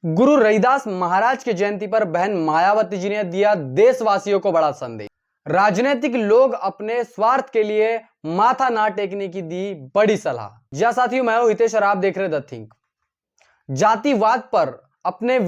गुरु रविदास महाराज की जयंती पर बहन मायावती जी ने दिया देशवासियों को बड़ा संदेश। राजनीतिक लोग अपने स्वार्थ के लिए माथा ना टेकने की दी बड़ी सलाह। जी साथियों, मैं हूं हितेश और आप देख रहे द थिंक। जातिवाद पर अपनी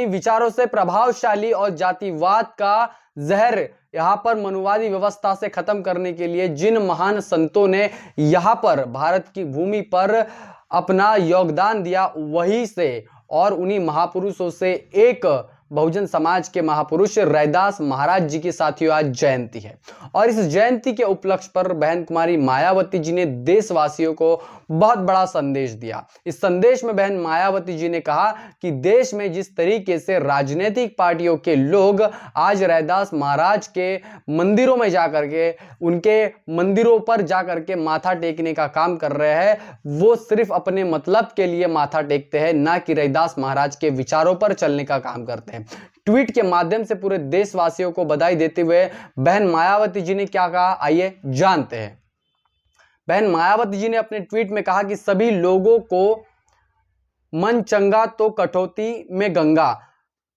विचारों से प्रभावशाली और जातिवाद का जहर यहां पर मनुवादी व्यवस्था से खत्म करने के लिए जिन महान संतों ने यहां पर भारत की भूमि पर अपना योगदान दिया, वही से और उन्हीं महापुरुषों से एक बहुजन समाज के महापुरुष रैदास महाराज जी की साथियों आज जयंती है। और इस जयंती के उपलक्ष्य पर बहन कुमारी मायावती जी ने देशवासियों को बहुत बड़ा संदेश दिया। इस संदेश में बहन मायावती जी ने कहा कि देश में जिस तरीके से राजनीतिक पार्टियों के लोग आज रैदास महाराज के मंदिरों में जाकर के, उनके मंदिरों पर जाकर के माथा टेकने का काम कर रहे हैं, वो सिर्फ अपने मतलब के लिए माथा टेकते हैं, ना कि रैदास महाराज के विचारों पर चलने का काम करते हैं। ट्वीट के माध्यम से पूरे देशवासियों को बधाई देते हुए बहन मायावती जी ने क्या कहा, आइए जानते हैं। बहन मायावती जी ने अपने ट्वीट में कहा कि सभी लोगों को मन चंगा तो कटौती में गंगा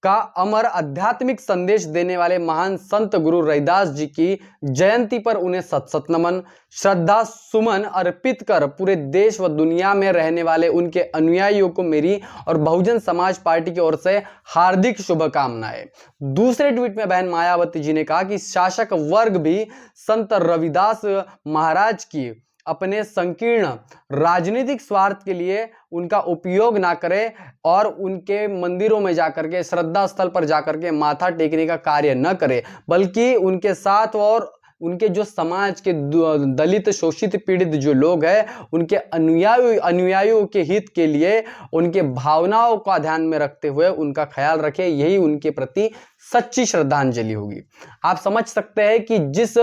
का अमर आध्यात्मिक संदेश देने वाले महान संत गुरु रैदास जी की जयंती पर उन्हें सत सत नमन, श्रद्धा सुमन अर्पित कर पूरे देश व दुनिया में रहने वाले उनके अनुयायियों को मेरी और बहुजन समाज पार्टी की ओर से हार्दिक शुभकामनाएं। दूसरे ट्वीट में बहन मायावती जी ने कहा कि शासक वर्ग भी संत रविदास महाराज की अपने संकीर्ण राजनीतिक स्वार्थ के लिए उनका उपयोग ना करे और उनके मंदिरों में जाकर के, श्रद्धा स्थल पर जाकर के माथा टेकने का कार्य न करे, बल्कि उनके साथ और उनके जो समाज के दलित, शोषित, पीड़ित जो लोग हैं, उनके अनुयायियों के हित के लिए उनके भावनाओं का ध्यान में रखते हुए उनका ख्याल रखे। यही उनके प्रति सच्ची श्रद्धांजलि होगी। आप समझ सकते हैं कि जिस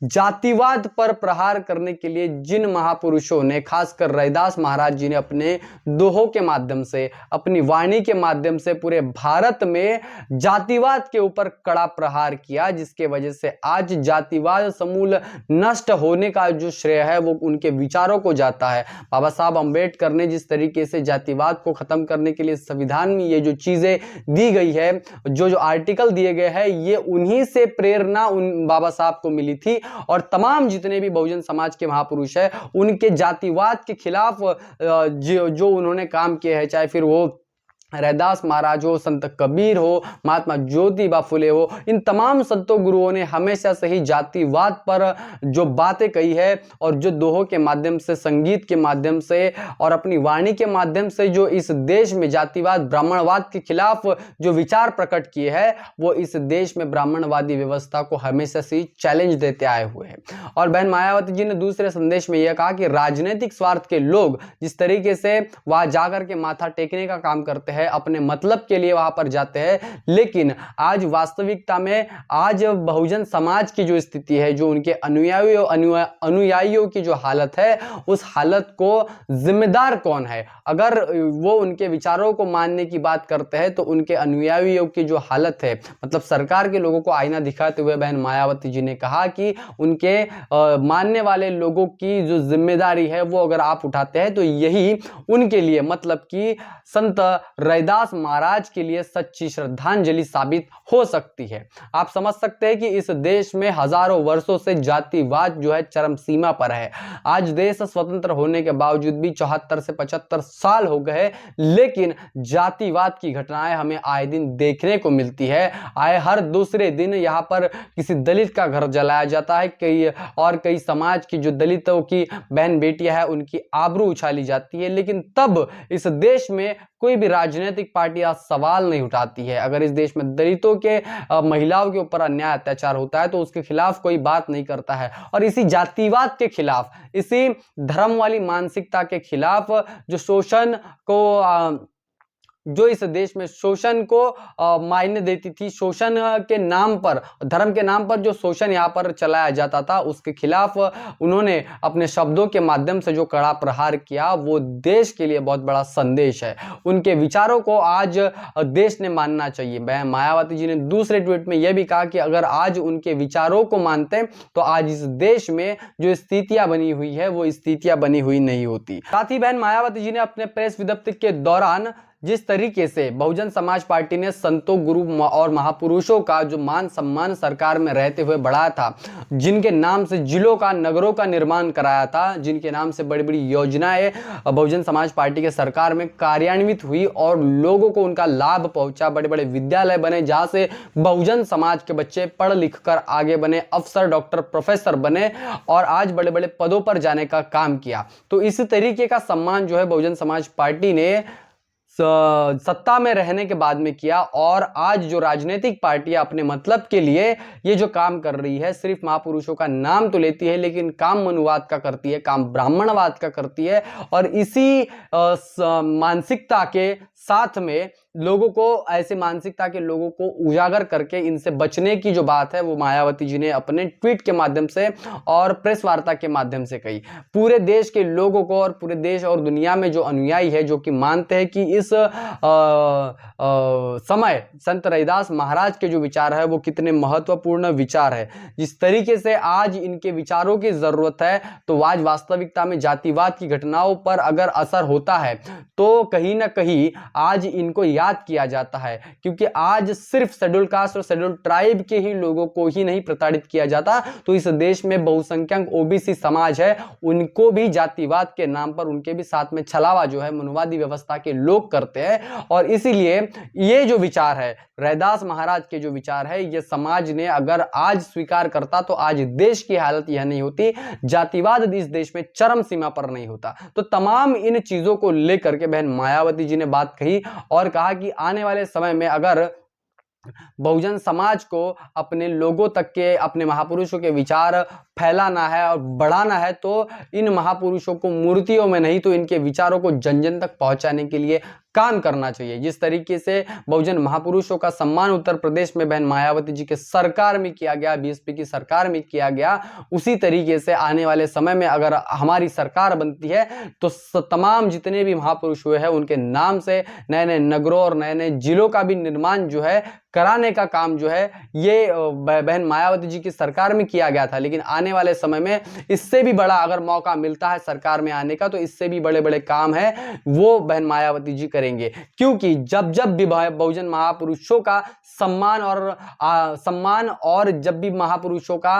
जातिवाद पर प्रहार करने के लिए जिन महापुरुषों ने, खासकर रैदास महाराज जी ने अपने दोहों के माध्यम से, अपनी वाणी के माध्यम से पूरे भारत में जातिवाद के ऊपर कड़ा प्रहार किया, जिसके वजह से आज जातिवाद समूल नष्ट होने का जो श्रेय है वो उनके विचारों को जाता है। बाबा साहब अंबेडकर ने जिस तरीके से जातिवाद को खत्म करने के लिए संविधान में ये जो चीजें दी गई है, जो आर्टिकल दिए गए हैं, ये उन्हीं से प्रेरणा उन बाबा साहब को मिली थी। और तमाम जितने भी बहुजन समाज के महापुरुष हैं, उनके जातिवाद के खिलाफ जो उन्होंने काम किए हैं, चाहे फिर वो रैदास महाराज हो, संत कबीर हो, महात्मा ज्योतिबा फुले हो, इन तमाम संतों गुरुओं ने हमेशा से ही जातिवाद पर जो बातें कही है और जो दोहों के माध्यम से, संगीत के माध्यम से और अपनी वाणी के माध्यम से जो इस देश में जातिवाद, ब्राह्मणवाद के खिलाफ जो विचार प्रकट किए हैं, वो इस देश में ब्राह्मणवादी व्यवस्था को हमेशा से चैलेंज देते आए हुए हैं। और बहन मायावती जी ने दूसरे संदेश में यह कहा कि राजनीतिक स्वार्थ के लोग जिस तरीके से वहां जाकर के माथा टेकने का काम करते हैं, अपने मतलब के लिए वहां पर जाते हैं, लेकिन आज वास्तविकता में आज बहुजन समाज की जो स्थिति है, जो उनके अनुयायियों की जो हालत है, उस हालत को जिम्मेदार कौन है? अगर वो उनके विचारों को मानने की बात करते हैं तो उनके अनुयायियों की जो हालत है, मतलब सरकार के लोगों को आईना दिखाते हुए बहन मायावती जी ने कहा कि उनके मानने वाले लोगों की जो जिम्मेदारी है वो अगर आप उठाते हैं तो यही उनके लिए, मतलब कि संत रैदास महाराज के लिए सच्ची श्रद्धांजलि साबित हो सकती है। आप समझ सकते हैं कि इस देश में हजारों वर्षों से जातिवाद जो है चरम सीमा पर है। आज देश स्वतंत्र होने के बावजूद भी 74 से 75 साल हो गए, लेकिन जातिवाद की घटनाएं हमें आए दिन देखने को मिलती है। आए हर दूसरे दिन यहाँ पर किसी दलित का घर जलाया जाता है, कई समाज की जो दलितों की बहन बेटियां है उनकी आबरू उछाली जाती है, लेकिन तब इस देश में कोई भी राजनीतिक पार्टी आज सवाल नहीं उठाती है। अगर इस देश में दलितों के, महिलाओं के ऊपर अन्याय अत्याचार होता है तो उसके खिलाफ कोई बात नहीं करता है। और इसी जातिवाद के खिलाफ, इसी धर्म वाली मानसिकता के खिलाफ जो शोषण को जो इस देश में शोषण को मायने देती थी, शोषण के नाम पर, धर्म के नाम पर जो शोषण यहाँ पर चलाया जाता था, उसके खिलाफ उन्होंने अपने शब्दों के माध्यम से जो कड़ा प्रहार किया, वो देश के लिए बहुत बड़ा संदेश है। उनके विचारों को आज देश ने मानना चाहिए। मायावती जी ने दूसरे ट्वीट में यह भी कहा कि अगर आज उनके विचारों को मानते तो आज इस देश में जो स्थितियां बनी हुई है वो स्थितियां बनी हुई नहीं होती। साथ ही बहन मायावती जी ने अपने प्रेस विज्ञप्ति के दौरान जिस तरीके से बहुजन समाज पार्टी ने संतों, गुरु और महापुरुषों का जो मान सम्मान सरकार में रहते हुए बढ़ाया था, जिनके नाम से जिलों का, नगरों का निर्माण कराया था, जिनके नाम से बड़ी बड़ी योजनाएं बहुजन समाज पार्टी के सरकार में कार्यान्वित हुई और लोगों को उनका लाभ पहुंचा, बड़े बड़े विद्यालय बने जहां से बहुजन समाज के बच्चे पढ़ लिख कर आगे बने, अफसर, डॉक्टर, प्रोफेसर बने और आज बड़े बड़े पदों पर जाने का काम किया। तो इस तरीके का सम्मान जो है बहुजन समाज पार्टी ने सत्ता में रहने के बाद में किया। और आज जो राजनीतिक पार्टियां अपने मतलब के लिए ये जो काम कर रही है, सिर्फ महापुरुषों का नाम तो लेती है लेकिन काम मनुवाद का करती है, काम ब्राह्मणवाद का करती है। और इसी मानसिकता के साथ में लोगों को, ऐसे मानसिकता के लोगों को उजागर करके इनसे बचने की जो बात है वो मायावती जी ने अपने ट्वीट के माध्यम से और प्रेस वार्ता के माध्यम से कही। पूरे देश के लोगों को और पूरे देश और दुनिया में जो अनुयायी है, जो कि मानते हैं कि इस समय संत रैदास महाराज के जो विचार है वो कितने महत्वपूर्ण विचार है, जिस तरीके से आज इनके विचारों की जरूरत है, तो आज वास्तविकता में जातिवाद की घटनाओं पर अगर असर होता है तो कहीं ना कहीं आज इनको याद किया जाता है। क्योंकि आज सिर्फ शेड्यूल कास्ट और शेड्यूल ट्राइब के ही लोगों को ही नहीं प्रताड़ित किया जाता, तो इस देश में बहुसंख्यक ओबीसी समाज है, उनको भी जातिवाद के नाम पर उनके भी साथ में छलावा जो है मनुवादी व्यवस्था के लोग करते हैं। और इसीलिए ये जो विचार है, रैदास महाराज के जो विचार है, ये समाज ने अगर आज स्वीकार करता तो आज देश की हालत यह नहीं होती, जातिवाद इस देश में चरम सीमा पर नहीं होता। तो तमाम इन चीजों को लेकर के बहन मायावती जी ने बात कही और कहा कि आने वाले समय में अगर बहुजन समाज को अपने लोगों तक के, अपने महापुरुषों के विचार फैलाना है और बढ़ाना है तो इन महापुरुषों को मूर्तियों में नहीं तो इनके विचारों को जन जन तक पहुंचाने के लिए काम करना चाहिए। जिस तरीके से बहुजन महापुरुषों का सम्मान उत्तर प्रदेश में बहन मायावती जी के सरकार में किया गया, बीएसपी की सरकार में किया गया, उसी तरीके से आने वाले समय में अगर हमारी सरकार बनती है तो तमाम जितने भी महापुरुष हुए हैं उनके नाम से नए नए नगरों और नए नए जिलों का भी निर्माण जो है कराने का काम जो है ये बहन मायावती जी की सरकार में किया गया था। लेकिन आने वाले समय में इससे भी बड़ा अगर मौका मिलता है सरकार में आने का तो इससे भी बड़े बड़े काम है वो बहन मायावती जी करेंगे। क्योंकि जब जब भी बहुजन महापुरुषों का सम्मान और जब भी महापुरुषों का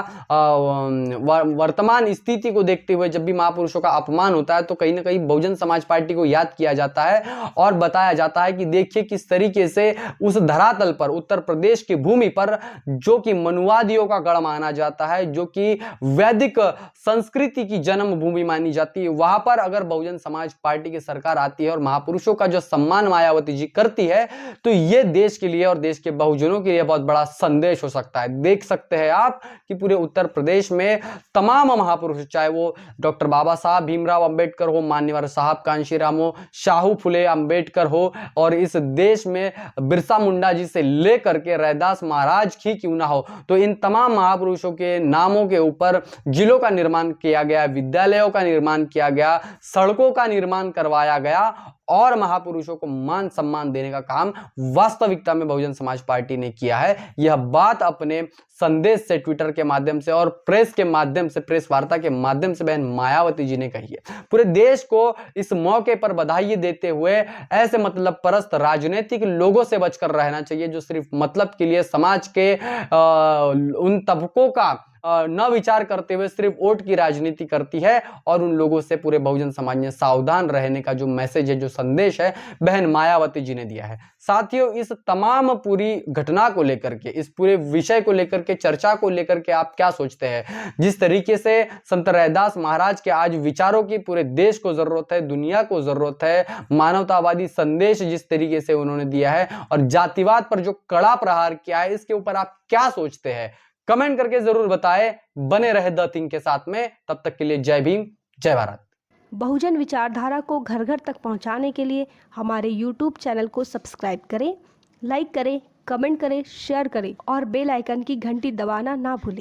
वर्तमान स्थिति को देखते हुए जब भी महापुरुषों का अपमान होता है तो कहीं ना कहीं बहुजन समाज पार्टी को याद किया जाता है और बताया जाता है कि देखिए किस तरीके से उस धरातल पर, उत्तर प्रदेश की भूमि पर, जो कि मनुवादियों का गढ़ माना जाता है, जो कि वैदिक संस्कृति की जन्मभूमि मानी जाती है, वहां पर अगर बहुजन समाज पार्टी की सरकार आती है और महापुरुषों का जो सम्मान मायावती जी करती है तो यह देश के लिए और देश के बहुजनों के लिए बहुत बड़ा संदेश हो सकता है। देख सकते हैं आप कि पूरे उत्तर प्रदेश में तमाम महापुरुष, चाहे वो डॉक्टर बाबा साहब भीमराव अंबेडकर हो, मान्यवर साहब कांशीराम हो, शाहू फुले अंबेडकर हो, और इस देश में बिरसा मुंडा जी से लेकर के रैदास महाराज ही क्यों ना हो, तो इन तमाम महापुरुषों के नामों के ऊपर जिलों का निर्माण किया गया, विद्यालयों का निर्माण किया गया, सड़कों का निर्माण करवाया गया और महापुरुषों को मान सम्मान देने का काम वास्तविकता में बहुजन समाज पार्टी ने किया है। यह बात अपने संदेश से, ट्विटर के माध्यम से और प्रेस के माध्यम से, प्रेस वार्ता के माध्यम से बहन मायावती जी ने कही है। पूरे देश को इस मौके पर बधाई देते हुए ऐसे मतलब परस्त राजनीतिक लोगों से बचकर रहना चाहिए जो सिर्फ मतलब के लिए समाज के उन तबकों का न विचार करते हुए सिर्फ वोट की राजनीति करती है। और उन लोगों से पूरे बहुजन समाज ने सावधान रहने का जो मैसेज है, जो संदेश है, बहन मायावती जी ने दिया है। साथियों, इस तमाम पूरी घटना को लेकर के, इस पूरे विषय को लेकर के, चर्चा को लेकर के आप क्या सोचते हैं? जिस तरीके से संत रैदास महाराज के आज विचारों की पूरे देश को जरूरत है, दुनिया को जरूरत है, मानवतावादी संदेश जिस तरीके से उन्होंने दिया है और जातिवाद पर जो कड़ा प्रहार किया है, इसके ऊपर आप क्या सोचते हैं? कमेंट करके जरूर बताएं। बने रहे द थिंग के साथ में। तब तक के लिए जय भीम, जय भारत। बहुजन विचारधारा को घर घर तक पहुंचाने के लिए हमारे YouTube चैनल को सब्सक्राइब करें, लाइक करें, कमेंट करें, शेयर करें और बेल आइकन की घंटी दबाना ना भूलें।